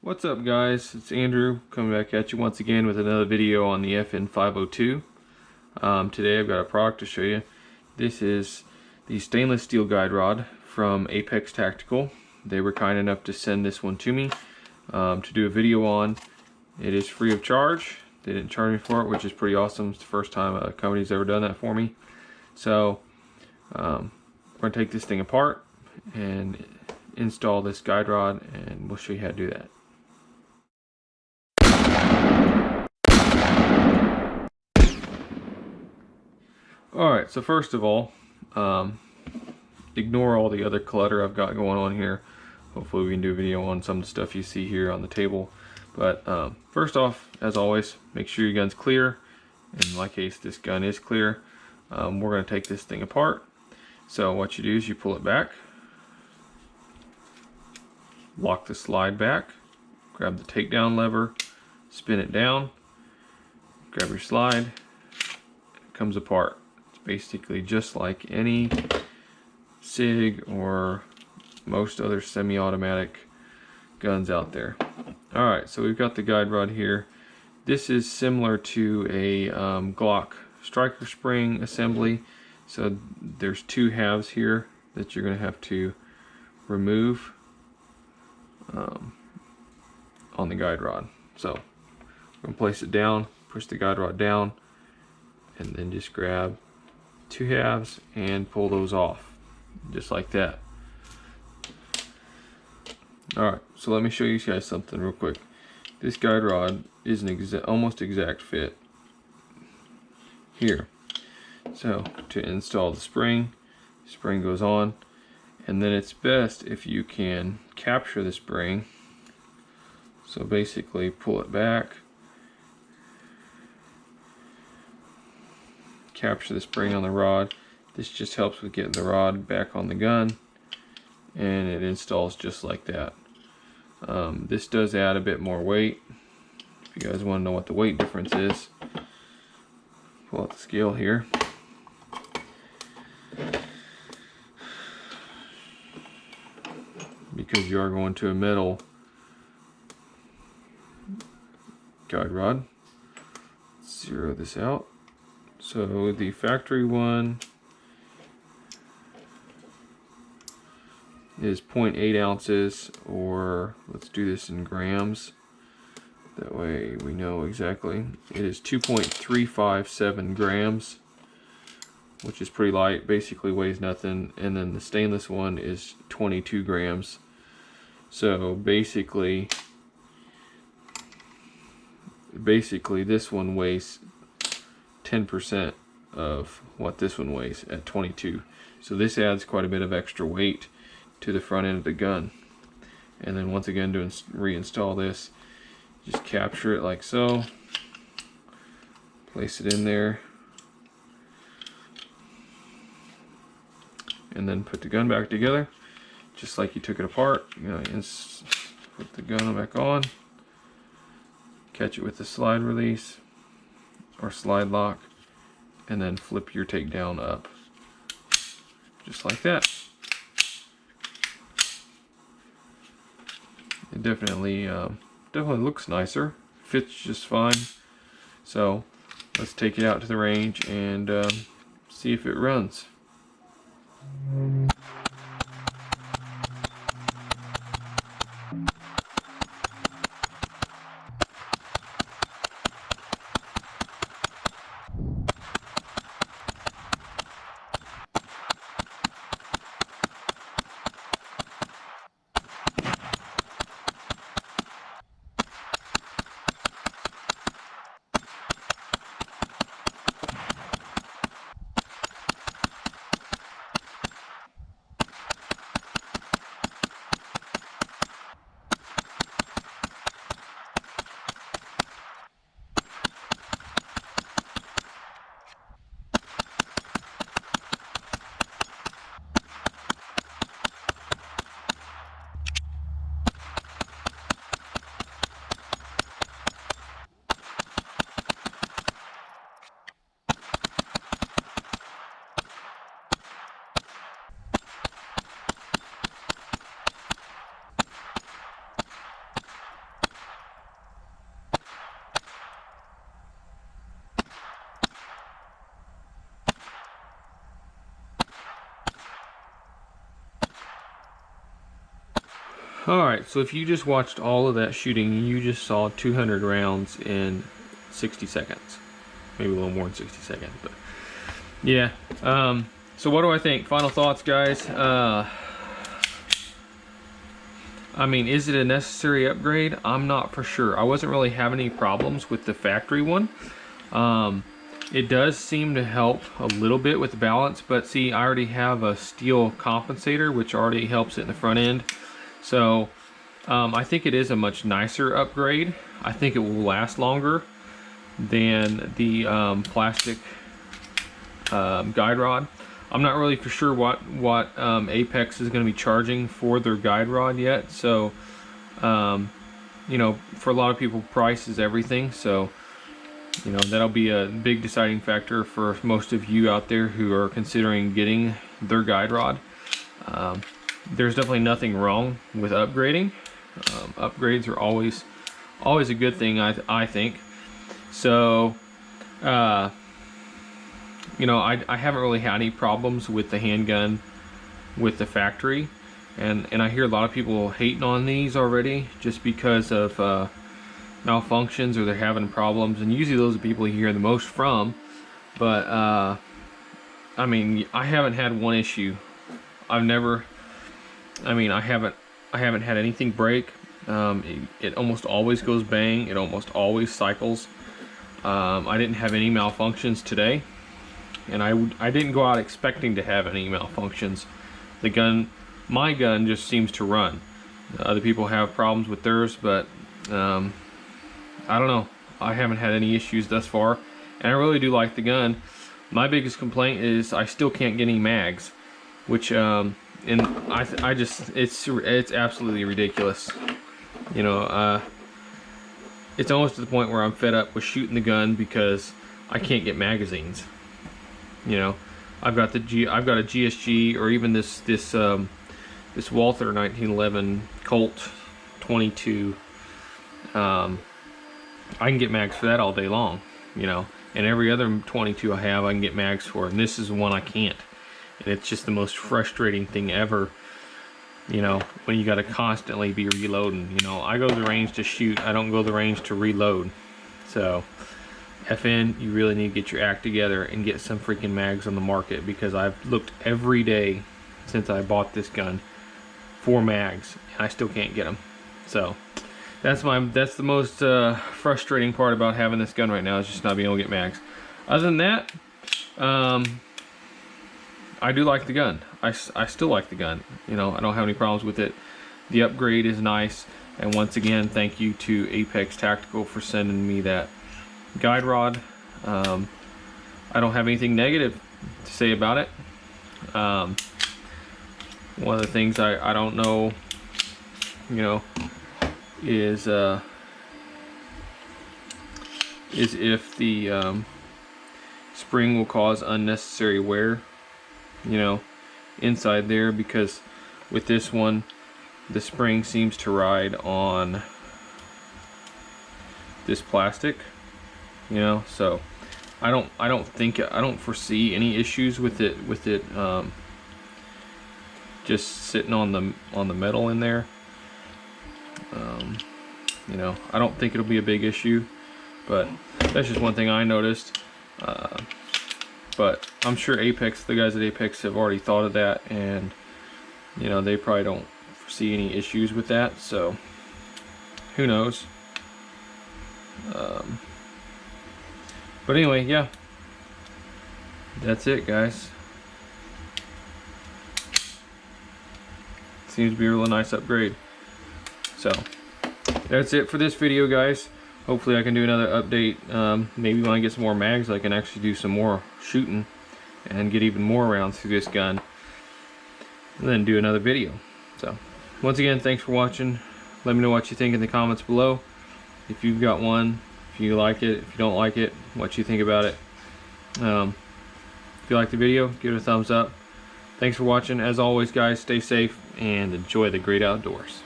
What's up guys, it's Andrew coming back at you once again with another video on the FN502. Today I've got a product to show you. This is the stainless steel guide rod from Apex Tactical. They were kind enough to send this one to me to do a video on. It is free of charge. They didn't charge me for it, which is pretty awesome. It's the first time a company's ever done that for me. So we're going to take this thing apart and install this guide rod, and we'll show you how to do that. Alright, so first of all, ignore all the other clutter I've got going on here. Hopefully we can do a video on some of the stuff you see here on the table. But first off, as always, make sure your gun's clear. In my case, this gun is clear. We're going to take this thing apart. So what you do is you pull it back, lock the slide back, grab the takedown lever, spin it down, grab your slide, it comes apart. Basically just like any SIG or most other semi-automatic guns out there. Alright, so we've got the guide rod here. This is similar to a Glock striker spring assembly. So there's two halves here that you're going to have to remove on the guide rod. So I'm going to place it down, push the guide rod down, and then just grab two halves and pull those off just like that. Alright, so let me show you guys something real quick. This guide rod is an almost exact fit here. So to install the spring goes on, and then it's best if you can capture the spring. So basically pull it back, capture the spring on the rod. This just helps with getting the rod back on the gun, and it installs just like that. This does add a bit more weight. If you guys want to know what the weight difference is, pull out the scale here. Because you are going to a metal guide rod, zero this out. So the factory one is 0.8 ounces, or let's do this in grams. That way we know exactly. It is 2.357 grams, which is pretty light, basically weighs nothing. And then the stainless one is 22 grams. So basically this one weighs 10% of what this one weighs at 22. So this adds quite a bit of extra weight to the front end of the gun. And then once again, to reinstall this, just capture it like so, place it in there, and then put the gun back together just like you took it apart. You know, put the gun back on, catch it with the slide release or slide lock, and then flip your takedown up just like that. It definitely looks nicer, fits just fine. So let's take it out to the range and see if it runs. Alright, so if you just watched all of that shooting, you just saw 200 rounds in 60 seconds. Maybe a little more than 60 seconds, but yeah. So what do I think? Final thoughts, guys. I mean, is it a necessary upgrade? I'm not for sure. I wasn't really having any problems with the factory one. It does seem to help a little bit with the balance, but see, I already have a steel compensator, which already helps it in the front end. So I think it is a much nicer upgrade. I think it will last longer than the plastic guide rod. I'm not really for sure what Apex is going to be charging for their guide rod yet. So you know, for a lot of people, price is everything. So you know, that'll be a big deciding factor for most of you out there who are considering getting their guide rod. There's definitely nothing wrong with upgrading. Upgrades are always a good thing, I think. So you know, I haven't really had any problems with the handgun with the factory, and I hear a lot of people hating on these already just because of malfunctions, or they're having problems, and usually those are the people you hear the most from. But I mean, I haven't had one issue. I haven't had anything break. It almost always goes bang. It almost always cycles. I didn't have any malfunctions today, and I didn't go out expecting to have any malfunctions. My gun just seems to run. Other people have problems with theirs, but I don't know. I haven't had any issues thus far, and I really do like the gun. My biggest complaint is I still can't get any mags, which it's absolutely ridiculous. You know, it's almost to the point where I'm fed up with shooting the gun because I can't get magazines. You know, I've got a GSG, or even this Walther 1911 Colt 22. I can get mags for that all day long, you know, and every other 22 I have, I can get mags for, and this is one I can't. And it's just the most frustrating thing ever, you know, when you got to constantly be reloading. You know, I go to the range to shoot, I don't go to the range to reload. So FN, you really need to get your act together and get some freaking mags on the market, because I've looked every day since I bought this gun for mags, and I still can't get them. So that's the most frustrating part about having this gun right now, is just not being able to get mags. Other than that, I do like the gun. I still like the gun. You know, I don't have any problems with it. The upgrade is nice, and once again, thank you to Apex Tactical for sending me that guide rod. I don't have anything negative to say about it. One of the things I don't know, you know, is if the spring will cause unnecessary wear, you know, inside there, because with this one the spring seems to ride on this plastic, you know. So I don't foresee any issues with it just sitting on the metal in there. You know, I don't think it'll be a big issue, but that's just one thing I noticed. But I'm sure Apex, the guys at Apex, have already thought of that, and you know, they probably don't foresee any issues with that. So who knows? But anyway, yeah, that's it, guys. Seems to be a really nice upgrade. So that's it for this video, guys. Hopefully I can do another update. Maybe when I get some more mags, I can actually do some more shooting and get even more rounds through this gun, and then do another video. So once again, thanks for watching. Let me know what you think in the comments below. If you've got one, if you like it, if you don't like it, what you think about it. If you like the video, give it a thumbs up. Thanks for watching. As always, guys, stay safe and enjoy the great outdoors.